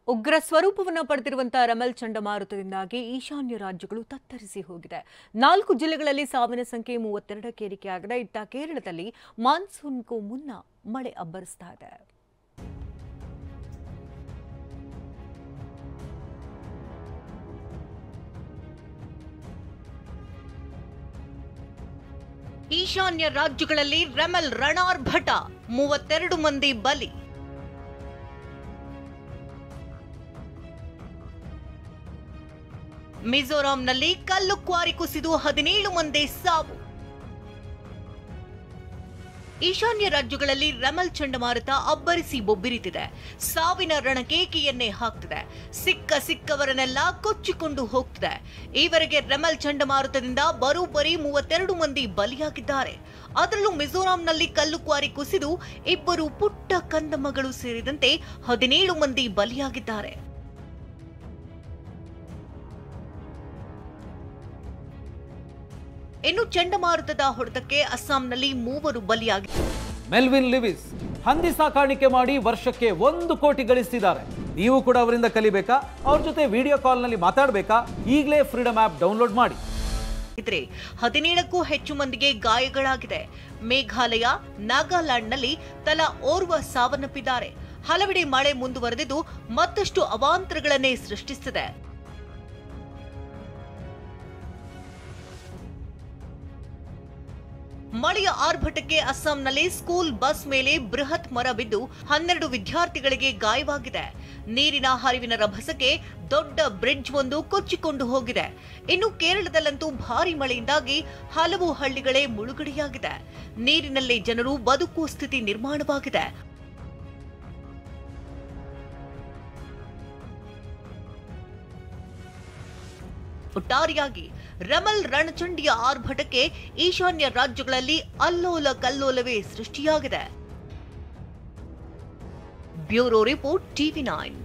ಉಗ್ರ ಸ್ವರೂಪವನ್ನು ಪಡೆದಿರುವಂತಹ ರಮಲ್ ಚಂಡಮಾರುತದಿಂದಾಗಿ ಈಶಾನ್ಯ ರಾಜ್ಯಗಳು ತತ್ತರಿಸಿ ಹೋಗಿದೆ. 4 ಜಿಲ್ಲೆಗಳಲ್ಲಿ ಸಾವಿನ ಸಂಖ್ಯೆ 32ಕ್ಕೆ ಏರಿಕೆಯಾಗಿದೆ. ಇತ್ತ ಕೇರಳದಲ್ಲಿ ಮಾನ್ಸೂನ್ಗೂ ಮುನ್ನ ಮಳೆ ಅಬ್ಬರಿಸ್ತಾ ಇದೆ. ಈಶಾನ್ಯ ರಾಜ್ಯಗಳಲ್ಲಿ ರಮಲ್ ರಣಾರ್ಭಟ, 32 ಮಂದಿ ಬಲಿ. ಮಿಜೋರಾಂನಲ್ಲಿ ಕಲ್ಲು ಕ್ವಾರಿ ಕುಸಿದು 17 ಮಂದಿ ಸಾವು. ಈಶಾನ್ಯ ರಾಜ್ಯಗಳಲ್ಲಿ ರಮಲ್ ಚಂಡಮಾರುತ ಅಬ್ಬರಿಸಿ ಬೊಬ್ಬಿರಿತಿದೆ. ಸಾವಿನ ರಣಕೇಕೆಯನ್ನೇ ಹಾಕ್ತಿದೆ. ಸಿಕ್ಕವರನ್ನೆಲ್ಲ ಕೊಚ್ಚಿಕೊಂಡು ಹೋಗ್ತಿದೆ. ಈವರೆಗೆ ರಮಲ್ ಚಂಡಮಾರುತದಿಂದ ಬರೋಬ್ಬರಿ 32 ಮಂದಿ ಬಲಿಯಾಗಿದ್ದಾರೆ. ಅದರಲ್ಲೂ ಮಿಜೋರಾಂನಲ್ಲಿ ಕಲ್ಲು ಕ್ವಾರಿ ಕುಸಿದು 2 ಪುಟ್ಟ ಕಂದಮ್ಮಗಳು ಸೇರಿದಂತೆ 17 ಮಂದಿ ಬಲಿಯಾಗಿದ್ದಾರೆ. ಇನ್ನು ಚಂಡಮಾರುತದ ಹೊಡೆತಕ್ಕೆ ಅಸ್ಸಾಂನಲ್ಲಿ 3 ಬಲಿಯಾಗಿದ್ದಾರೆ. ಮೆಲ್ವಿನ್ ಲಿವಿಸ್ ಹಂದಿ ಸಾಕಾಣಿಕೆ ಮಾಡಿ ವರ್ಷಕ್ಕೆ 1 ಕೋಟಿ ಗಳಿಸ್ತಿದ್ದಾರೆ. ನೀವು ಕೂಡ ಅವರಿಂದ ಕಲಿಬೇಕಾ? ಅವ್ರ ಜೊತೆ ವಿಡಿಯೋ ಕಾಲ್ನಲ್ಲಿ ಮಾತಾಡಬೇಕಾ? ಈಗಲೇ ಫ್ರೀಡಮ್ ಆಪ್ ಡೌನ್ಲೋಡ್ ಮಾಡಿ. 17ಕ್ಕೂ ಹೆಚ್ಚು ಮಂದಿಗೆ ಗಾಯಗಳಾಗಿದೆ. ಮೇಘಾಲಯ, ನಾಗಾಲ್ಯಾಂಡ್ನಲ್ಲಿ ತಲಾ ಓರ್ವ ಸಾವನ್ನಪ್ಪಿದ್ದಾರೆ. ಹಲವೆಡೆ ಮಳೆ ಮುಂದುವರೆದಿದ್ದು ಮತ್ತಷ್ಟು ಅವಾಂತರಗಳನ್ನೇ ಸೃಷ್ಟಿಸಿದೆ. ಮಳೆಯ ಆರ್ಭಟಕ್ಕೆ ಅಸ್ಸಾಂನಲ್ಲಿ ಸ್ಕೂಲ್ ಬಸ್ ಮೇಲೆ ಬೃಹತ್ ಮರ ಬಿದ್ದು 12 ವಿದ್ಯಾರ್ಥಿಗಳಿಗೆ ಗಾಯವಾಗಿದೆ. ನೀರಿನ ಹರಿವಿನ ರಭಸಕ್ಕೆ ದೊಡ್ಡ ಬ್ರಿಡ್ಜ್ ಒಂದು ಕೊಚ್ಚಿಕೊಂಡು ಹೋಗಿದೆ. ಇನ್ನು ಕೇರಳದಲ್ಲಂತೂ ಭಾರಿ ಮಳೆಯಿಂದಾಗಿ ಹಲವು ಹಳ್ಳಿಗಳೇ ಮುಳುಗಡೆಯಾಗಿದೆ. ನೀರಿನಲ್ಲಿ ಜನರು ಬದುಕುವ ಸ್ಥಿತಿ ನಿರ್ಮಾಣವಾಗಿದೆ. ಒಟ್ಟಾರೆಯಾಗಿ ರಮಲ್ ರಣಚಂಡಿಯ ಆರ್ಭಟಕ್ಕೆ ಈಶಾನ್ಯ ರಾಜ್ಯಗಳಲ್ಲಿ ಅಲ್ಲೋಲ ಕಲ್ಲೋಲವೇ ಸೃಷ್ಟಿಯಾಗಿದೆ. Bureau report, TV9.